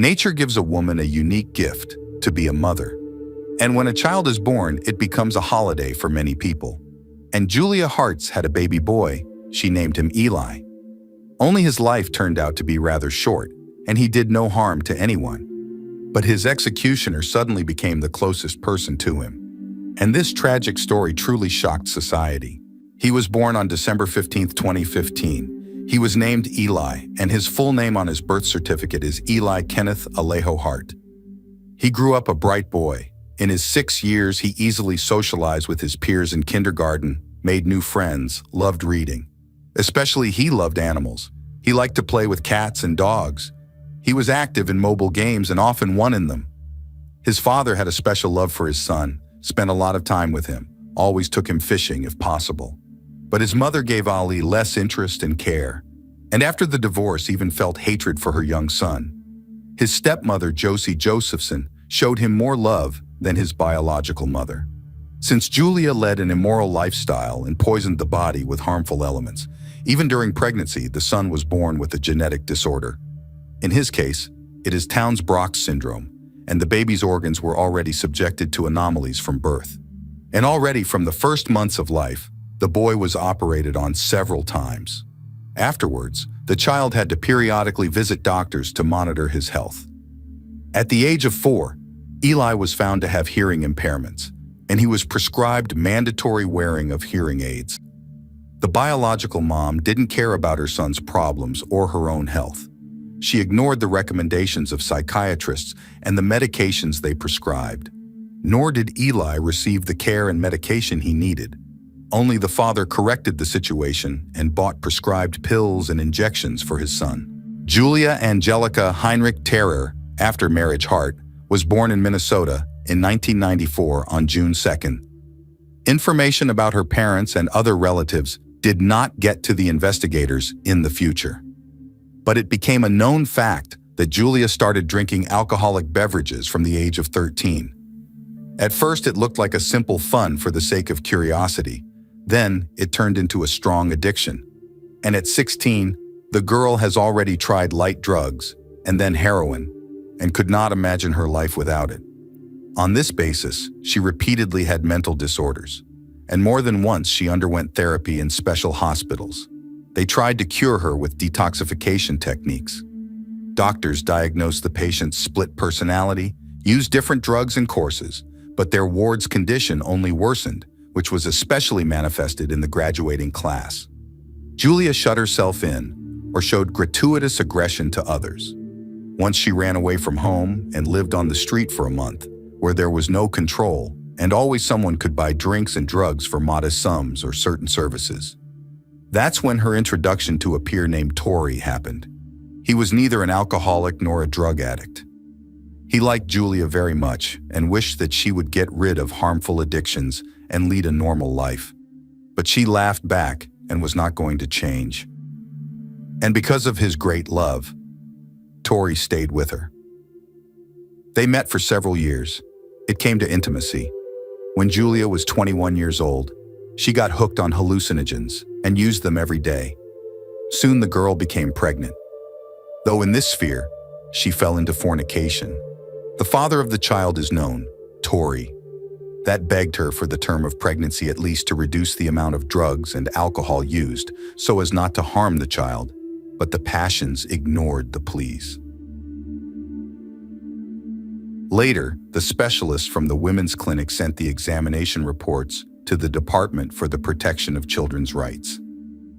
Nature gives a woman a unique gift to be a mother. And when a child is born, it becomes a holiday for many people. And Julia Hartz had a baby boy. She named him Eli. Only his life turned out to be rather short, and he did no harm to anyone. But his executioner suddenly became the closest person to him. And this tragic story truly shocked society. He was born on December 15, 2015. He was named Eli, and his full name on his birth certificate is Eli Kenneth Alejo Hart. He grew up a bright boy. In his 6 years, he easily socialized with his peers in kindergarten, made new friends, loved reading. Especially he loved animals. He liked to play with cats and dogs. He was active in mobile games and often won in them. His father had a special love for his son, spent a lot of time with him, always took him fishing if possible. But his mother gave Ali less interest and care, and after the divorce even felt hatred for her young son. His stepmother, Josie Josephson, showed him more love than his biological mother. Since Julia led an immoral lifestyle and poisoned the body with harmful elements, even during pregnancy, the son was born with a genetic disorder. In his case, it is Townes-Brocks syndrome, and the baby's organs were already subjected to anomalies from birth. And already from the first months of life, the boy was operated on several times. Afterwards, the child had to periodically visit doctors to monitor his health. At the age of 4, Eli was found to have hearing impairments, and he was prescribed mandatory wearing of hearing aids. The biological mom didn't care about her son's problems or her own health. She ignored the recommendations of psychiatrists and the medications they prescribed. Nor did Eli receive the care and medication he needed. Only the father corrected the situation and bought prescribed pills and injections for his son. Julia Angelica Heinrich Terrer, after marriage Hart, was born in Minnesota in 1994 on June 2nd. Information about her parents and other relatives did not get to the investigators in the future. But it became a known fact that Julia started drinking alcoholic beverages from the age of 13. At first, it looked like a simple fun for the sake of curiosity. Then, it turned into a strong addiction. And at 16, the girl has already tried light drugs and then heroin and could not imagine her life without it. On this basis, she repeatedly had mental disorders, and more than once she underwent therapy in special hospitals. They tried to cure her with detoxification techniques. Doctors diagnosed the patient's split personality, used different drugs and courses, but their ward's condition only worsened, which was especially manifested in the graduating class. Julia shut herself in or showed gratuitous aggression to others. Once she ran away from home and lived on the street for a month, where there was no control and always someone could buy drinks and drugs for modest sums or certain services. That's when her introduction to a peer named Tori happened. He was neither an alcoholic nor a drug addict. He liked Julia very much and wished that she would get rid of harmful addictions and lead a normal life. But she laughed back and was not going to change. And because of his great love, Tori stayed with her. They met for several years. It came to intimacy. When Julia was 21 years old, she got hooked on hallucinogens and used them every day. Soon the girl became pregnant. Though in this sphere, she fell into fornication. The father of the child is known, Tori. That begged her for the term of pregnancy at least to reduce the amount of drugs and alcohol used so as not to harm the child, but the passions ignored the pleas. Later, the specialists from the women's clinic sent the examination reports to the Department for the Protection of Children's Rights.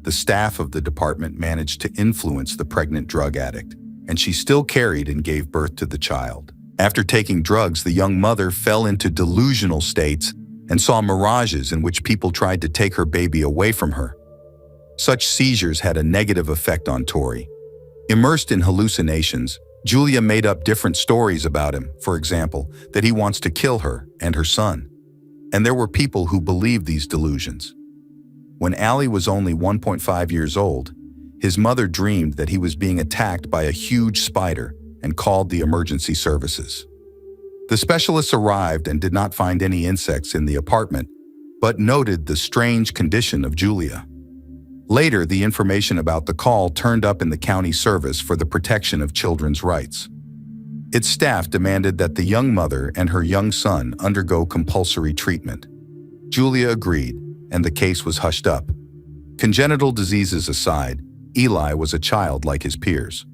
The staff of the department managed to influence the pregnant drug addict, and she still carried and gave birth to the child. After taking drugs, the young mother fell into delusional states and saw mirages in which people tried to take her baby away from her. Such seizures had a negative effect on Tori. Immersed in hallucinations, Julia made up different stories about him, for example, that he wants to kill her and her son. And there were people who believed these delusions. When Ali was only 1.5 years old, his mother dreamed that he was being attacked by a huge spider and called the emergency services. The specialists arrived and did not find any insects in the apartment, but noted the strange condition of Julia. Later, the information about the call turned up in the county service for the protection of children's rights. Its staff demanded that the young mother and her young son undergo compulsory treatment. Julia agreed, and the case was hushed up. Congenital diseases aside, Eli was a child like his peers.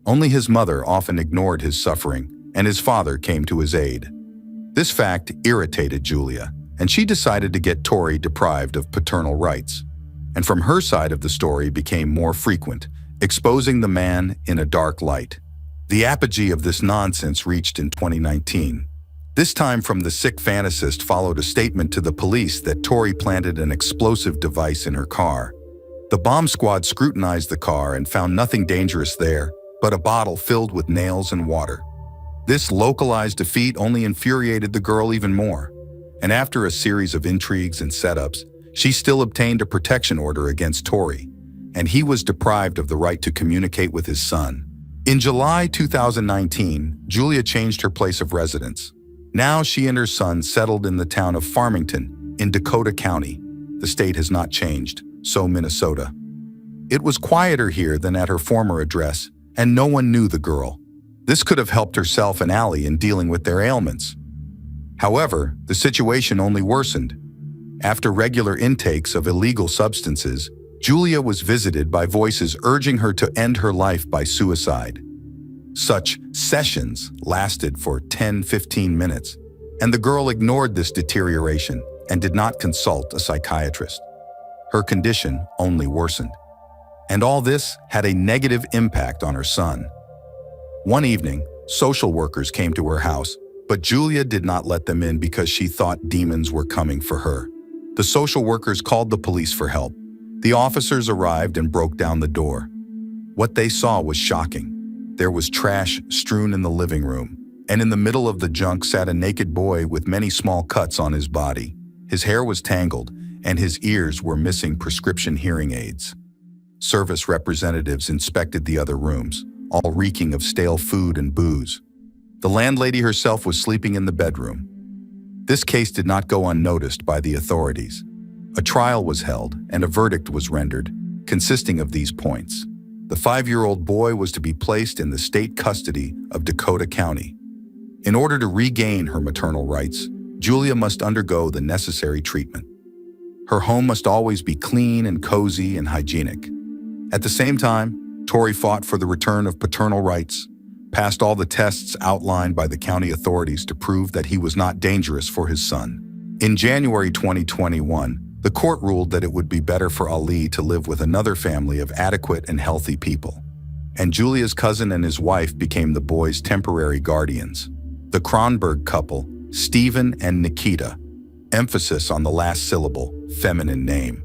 Only his mother often ignored his suffering, and his father came to his aid. This fact irritated Julia, and she decided to get Tori deprived of paternal rights. And from her side of the story became more frequent, exposing the man in a dark light. The apogee of this nonsense reached in 2019. This time from the sick fantasist followed a statement to the police that Tori planted an explosive device in her car. The bomb squad scrutinized the car and found nothing dangerous there, but a bottle filled with nails and water. This localized defeat only infuriated the girl even more, and after a series of intrigues and setups, she still obtained a protection order against Tori, and he was deprived of the right to communicate with his son. In July 2019, Julia changed her place of residence. Now she and her son settled in the town of Farmington in Dakota County. The state has not changed, so Minnesota. It was quieter here than at her former address, and no one knew the girl. This could have helped herself and Allie in dealing with their ailments. However, the situation only worsened. After regular intakes of illegal substances, Julia was visited by voices urging her to end her life by suicide. Such sessions lasted for 10-15 minutes, and the girl ignored this deterioration and did not consult a psychiatrist. Her condition only worsened. And all this had a negative impact on her son. One evening, social workers came to her house, but Julia did not let them in because she thought demons were coming for her. The social workers called the police for help. The officers arrived and broke down the door. What they saw was shocking. There was trash strewn in the living room, and in the middle of the junk sat a naked boy with many small cuts on his body. His hair was tangled, and his ears were missing prescription hearing aids. Service representatives inspected the other rooms, all reeking of stale food and booze. The landlady herself was sleeping in the bedroom. This case did not go unnoticed by the authorities. A trial was held, and a verdict was rendered, consisting of these points. The 5-year-old boy was to be placed in the state custody of Dakota County. In order to regain her maternal rights, Julia must undergo the necessary treatment. Her home must always be clean and cozy and hygienic. At the same time, Tori fought for the return of paternal rights, passed all the tests outlined by the county authorities to prove that he was not dangerous for his son. In January 2021, the court ruled that it would be better for Ali to live with another family of adequate and healthy people. And Julia's cousin and his wife became the boy's temporary guardians. The Kronberg couple, Stephen and Nikita, emphasis on the last syllable, feminine name.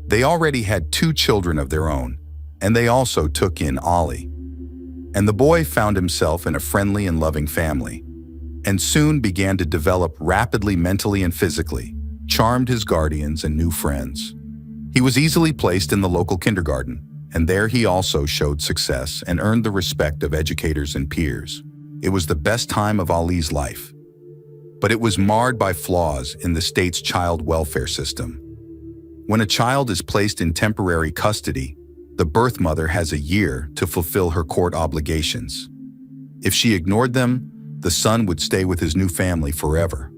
They already had 2 children of their own, and they also took in Ollie. And the boy found himself in a friendly and loving family, and soon began to develop rapidly mentally and physically, charmed his guardians and new friends. He was easily placed in the local kindergarten, and there he also showed success and earned the respect of educators and peers. It was the best time of Ali's life. But it was marred by flaws in the state's child welfare system. When a child is placed in temporary custody, the birth mother has a year to fulfill her court obligations. If she ignored them, the son would stay with his new family forever.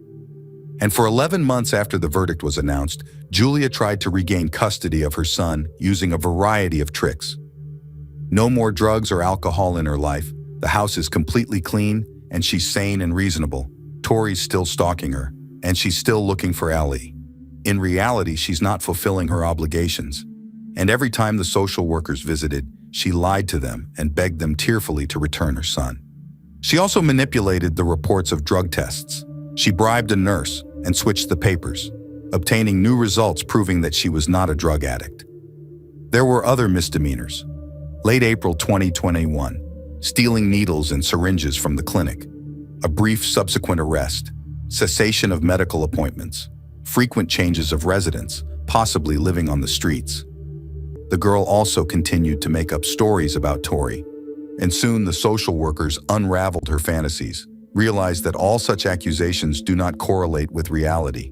And for 11 months after the verdict was announced, Julia tried to regain custody of her son using a variety of tricks. No more drugs or alcohol in her life, the house is completely clean, and she's sane and reasonable. Tori's still stalking her, and she's still looking for Ali. In reality, she's not fulfilling her obligations. And every time the social workers visited, she lied to them and begged them tearfully to return her son. She also manipulated the reports of drug tests. She bribed a nurse and switched the papers, obtaining new results proving that she was not a drug addict. There were other misdemeanors. Late April 2021, stealing needles and syringes from the clinic, a brief subsequent arrest, cessation of medical appointments, frequent changes of residence, possibly living on the streets. The girl also continued to make up stories about Tori, and soon the social workers unraveled her fantasies, realized that all such accusations do not correlate with reality,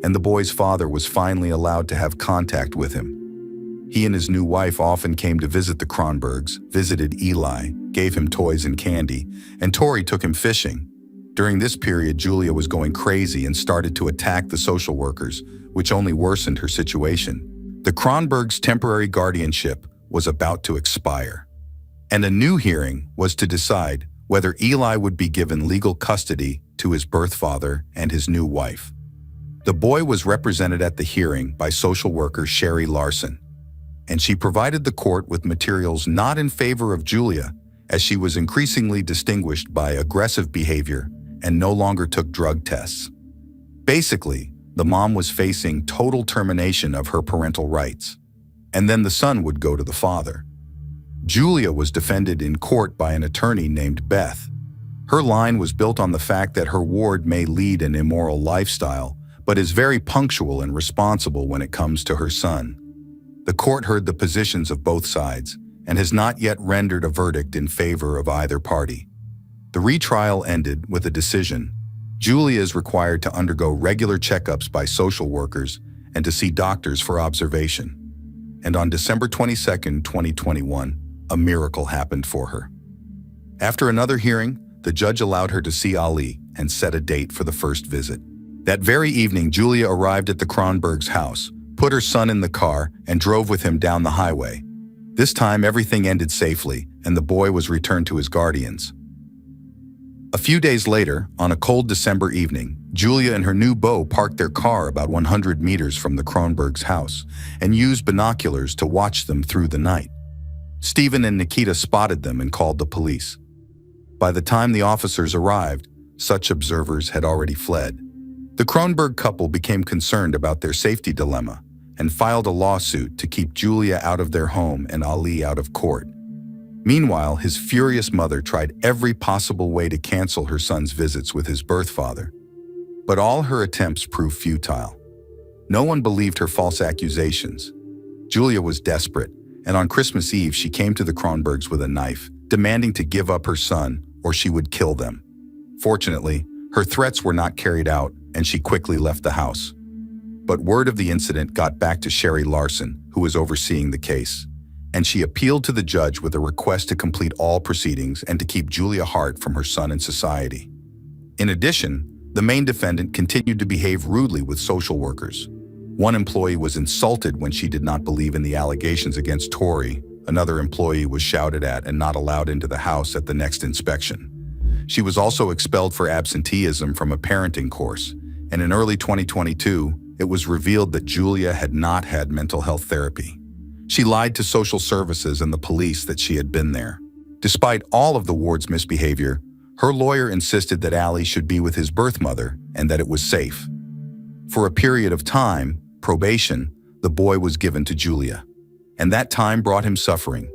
and the boy's father was finally allowed to have contact with him. He and his new wife often came to visit the Kronbergs, visited Eli, gave him toys and candy, and Tori took him fishing. During this period, Julia was going crazy and started to attack the social workers, which only worsened her situation. The Kronbergs' temporary guardianship was about to expire, and a new hearing was to decide whether Eli would be given legal custody to his birth father and his new wife. The boy was represented at the hearing by social worker Sherry Larson, and she provided the court with materials not in favor of Julia, as she was increasingly distinguished by aggressive behavior and no longer took drug tests. Basically, the mom was facing total termination of her parental rights, and then the son would go to the father. Julia was defended in court by an attorney named Beth. Her line was built on the fact that her ward may lead an immoral lifestyle, but is very punctual and responsible when it comes to her son. The court heard the positions of both sides and has not yet rendered a verdict in favor of either party. The retrial ended with a decision. Julia is required to undergo regular checkups by social workers and to see doctors for observation. And on December 22, 2021, a miracle happened for her. After another hearing, the judge allowed her to see Ali and set a date for the first visit. That very evening, Julia arrived at the Kronbergs' house, put her son in the car, and drove with him down the highway. This time, everything ended safely, and the boy was returned to his guardians. A few days later, on a cold December evening, Julia and her new beau parked their car about 100 meters from the Kronbergs' house and used binoculars to watch them through the night. Stephen and Nikita spotted them and called the police. By the time the officers arrived, such observers had already fled. The Kronberg couple became concerned about their safety dilemma and filed a lawsuit to keep Julia out of their home and Ali out of court. Meanwhile, his furious mother tried every possible way to cancel her son's visits with his birth father. But all her attempts proved futile. No one believed her false accusations. Julia was desperate, and on Christmas Eve she came to the Kronbergs with a knife, demanding to give up her son or she would kill them. Fortunately, her threats were not carried out, and she quickly left the house. But word of the incident got back to Sherry Larson, who was overseeing the case, and she appealed to the judge with a request to complete all proceedings and to keep Julia Hart from her son in society. In addition, the main defendant continued to behave rudely with social workers. One employee was insulted when she did not believe in the allegations against Tori. Another employee was shouted at and not allowed into the house at the next inspection. She was also expelled for absenteeism from a parenting course, and in early 2022, it was revealed that Julia had not had mental health therapy. She lied to social services and the police that she had been there. Despite all of the ward's misbehavior, her lawyer insisted that Ali should be with his birth mother and that it was safe. For a period of time, probation, the boy was given to Julia, and that time brought him suffering.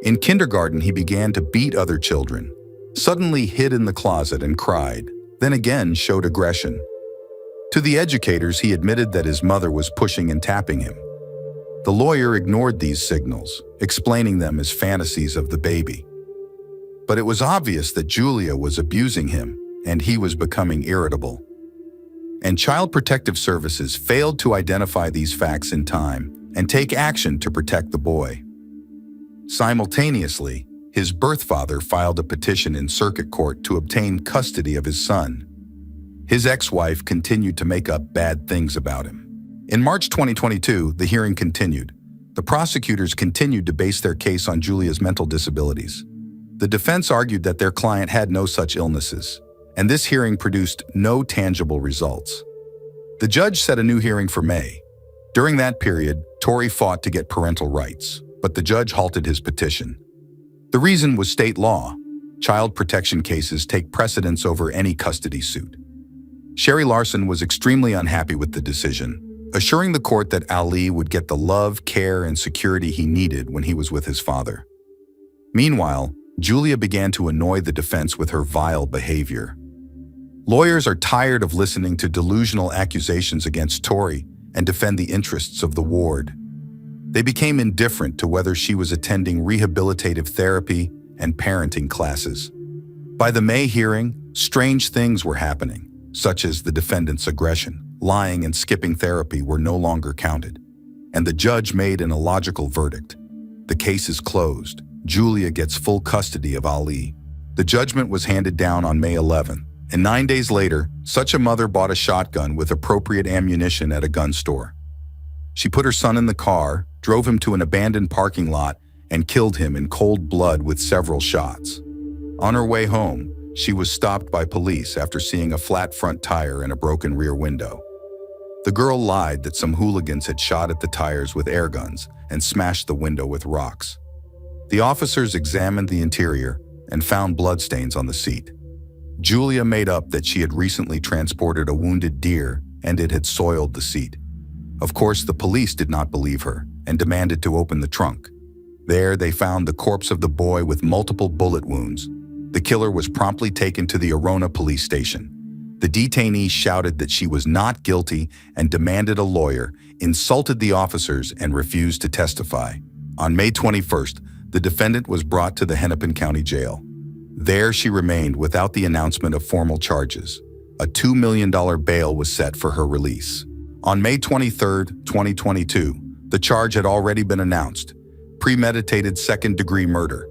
In kindergarten, he began to beat other children, suddenly hid in the closet and cried, then again showed aggression. To the educators, he admitted that his mother was pushing and tapping him. The lawyer ignored these signals, explaining them as fantasies of the baby. But it was obvious that Julia was abusing him, and he was becoming irritable. And Child Protective Services failed to identify these facts in time and take action to protect the boy. Simultaneously, his birth father filed a petition in circuit court to obtain custody of his son. His ex-wife continued to make up bad things about him. In March 2022, the hearing continued. The prosecutors continued to base their case on Julia's mental disabilities. The defense argued that their client had no such illnesses, and this hearing produced no tangible results. The judge set a new hearing for May. During that period, Tori fought to get parental rights, but the judge halted his petition. The reason was state law. Child protection cases take precedence over any custody suit. Sherry Larson was extremely unhappy with the decision, assuring the court that Ali would get the love, care, and security he needed when he was with his father. Meanwhile, Julia began to annoy the defense with her vile behavior. Lawyers are tired of listening to delusional accusations against Tori and defend the interests of the ward. They became indifferent to whether she was attending rehabilitative therapy and parenting classes. By the May hearing, strange things were happening, such as the defendant's aggression, lying, and skipping therapy were no longer counted. and the judge made an illogical verdict. The case is closed. Julia gets full custody of Ali. The judgment was handed down on May 11, and 9 days later, such a mother bought a shotgun with appropriate ammunition at a gun store. She put her son in the car, drove him to an abandoned parking lot, and killed him in cold blood with several shots. On her way home, she was stopped by police after seeing a flat front tire and a broken rear window. The girl lied that some hooligans had shot at the tires with air guns and smashed the window with rocks. The officers examined the interior and found bloodstains on the seat. Julia made up that she had recently transported a wounded deer and it had soiled the seat. Of course, the police did not believe her and demanded to open the trunk. There, they found the corpse of the boy with multiple bullet wounds. The killer was promptly taken to the Arona police station. The detainee shouted that she was not guilty and demanded a lawyer, insulted the officers, and refused to testify. On May 21st, the defendant was brought to the Hennepin County Jail. There she remained without the announcement of formal charges. A $2 million bail was set for her release. On May 23, 2022, the charge had already been announced: premeditated second-degree murder.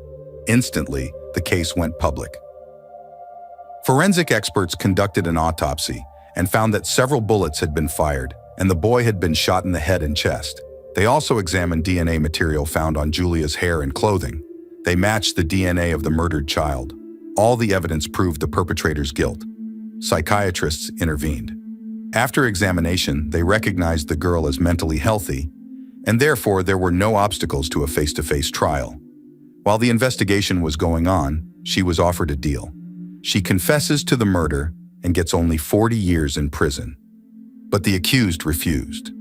Instantly, the case went public. Forensic experts conducted an autopsy and found that several bullets had been fired, and the boy had been shot in the head and chest. They also examined DNA material found on Julia's hair and clothing. They matched the DNA of the murdered child. All the evidence proved the perpetrator's guilt. Psychiatrists intervened. After examination, they recognized the girl as mentally healthy, and therefore there were no obstacles to a face-to-face trial. While the investigation was going on, she was offered a deal. She confesses to the murder and gets only 40 years in prison. But the accused refused.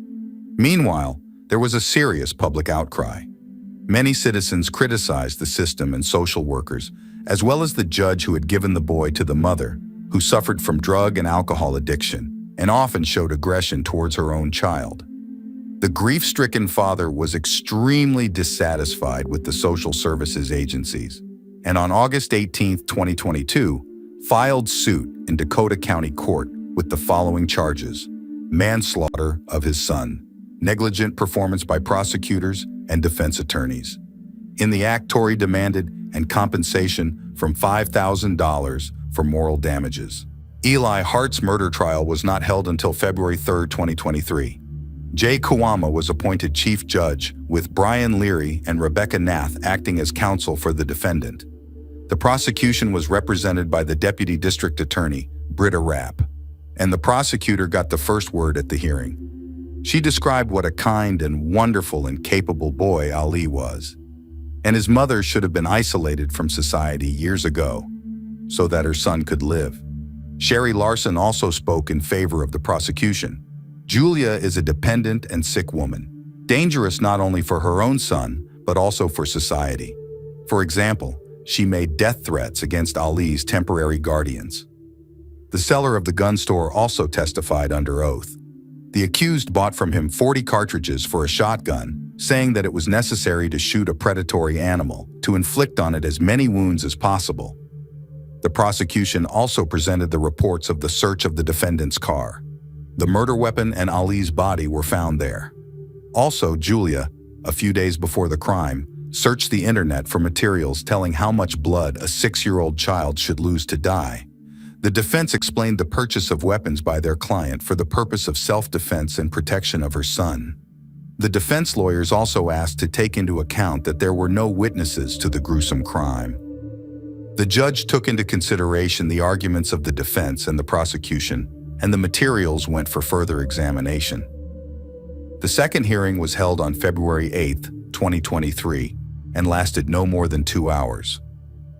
Meanwhile, there was a serious public outcry. Many citizens criticized the system and social workers, as well as the judge who had given the boy to the mother, who suffered from drug and alcohol addiction and often showed aggression towards her own child. The grief-stricken father was extremely dissatisfied with the social services agencies, and on August 18, 2022, filed suit in Dakota County Court with the following charges: manslaughter of his son, negligent performance by prosecutors and defense attorneys. In the act, Tory demanded and compensation from $5,000 for moral damages. Eli Hart's murder trial was not held until February 3, 2023. Jay Kawama was appointed chief judge, with Brian Leary and Rebecca Nath acting as counsel for the defendant. The prosecution was represented by the deputy district attorney, Britta Rapp, and the prosecutor got the first word at the hearing. She described what a kind and wonderful and capable boy Ali was, and his mother should have been isolated from society years ago so that her son could live. Sherry Larson also spoke in favor of the prosecution. Julia is a dependent and sick woman, dangerous not only for her own son, but also for society. For example, she made death threats against Ali's temporary guardians. The seller of the gun store also testified under oath. The accused bought from him 40 cartridges for a shotgun, saying that it was necessary to shoot a predatory animal to inflict on it as many wounds as possible. The prosecution also presented the reports of the search of the defendant's car. The murder weapon and Ali's body were found there. Also, Julia, a few days before the crime, searched the internet for materials telling how much blood a 6-year-old child should lose to die. The defense explained the purchase of weapons by their client for the purpose of self-defense and protection of her son. The defense lawyers also asked to take into account that there were no witnesses to the gruesome crime. The judge took into consideration the arguments of the defense and the prosecution, and the materials went for further examination. The second hearing was held on February 8, 2023, and lasted no more than 2 hours.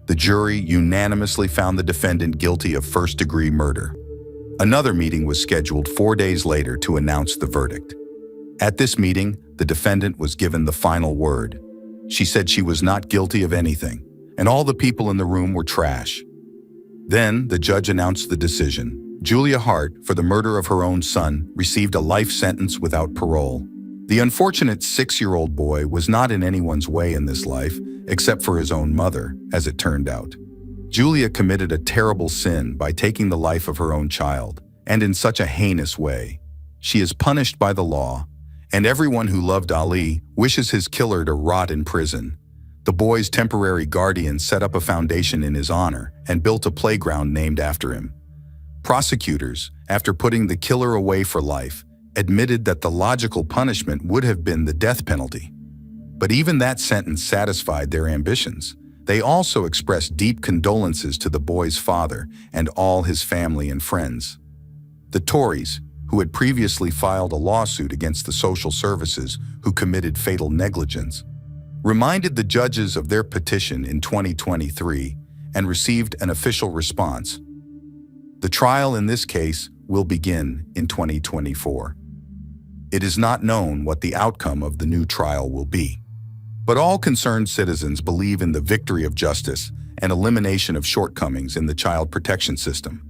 The jury unanimously found the defendant guilty of first-degree murder. Another meeting was scheduled 4 days later to announce the verdict. At this meeting, the defendant was given the final word. She said she was not guilty of anything, and all the people in the room were trash. Then, the judge announced the decision. Julia Hart, for the murder of her own son, received a life sentence without parole. The unfortunate 6-year-old boy was not in anyone's way in this life, except for his own mother, as it turned out. Julia committed a terrible sin by taking the life of her own child, and in such a heinous way. She is punished by the law, And everyone who loved Ali wishes his killer to rot in prison. The boy's temporary guardians set up a foundation in his honor and built a playground named after him. Prosecutors, after putting the killer away for life, admitted that the logical punishment would have been the death penalty. But even that sentence satisfied their ambitions. They also expressed deep condolences to the boy's father and all his family and friends. The Tories, who had previously filed a lawsuit against the social services who committed fatal negligence, reminded the judges of their petition in 2023 and received an official response. The trial in this case will begin in 2024. It is not known what the outcome of the new trial will be, but all concerned citizens believe in the victory of justice and elimination of shortcomings in the child protection system.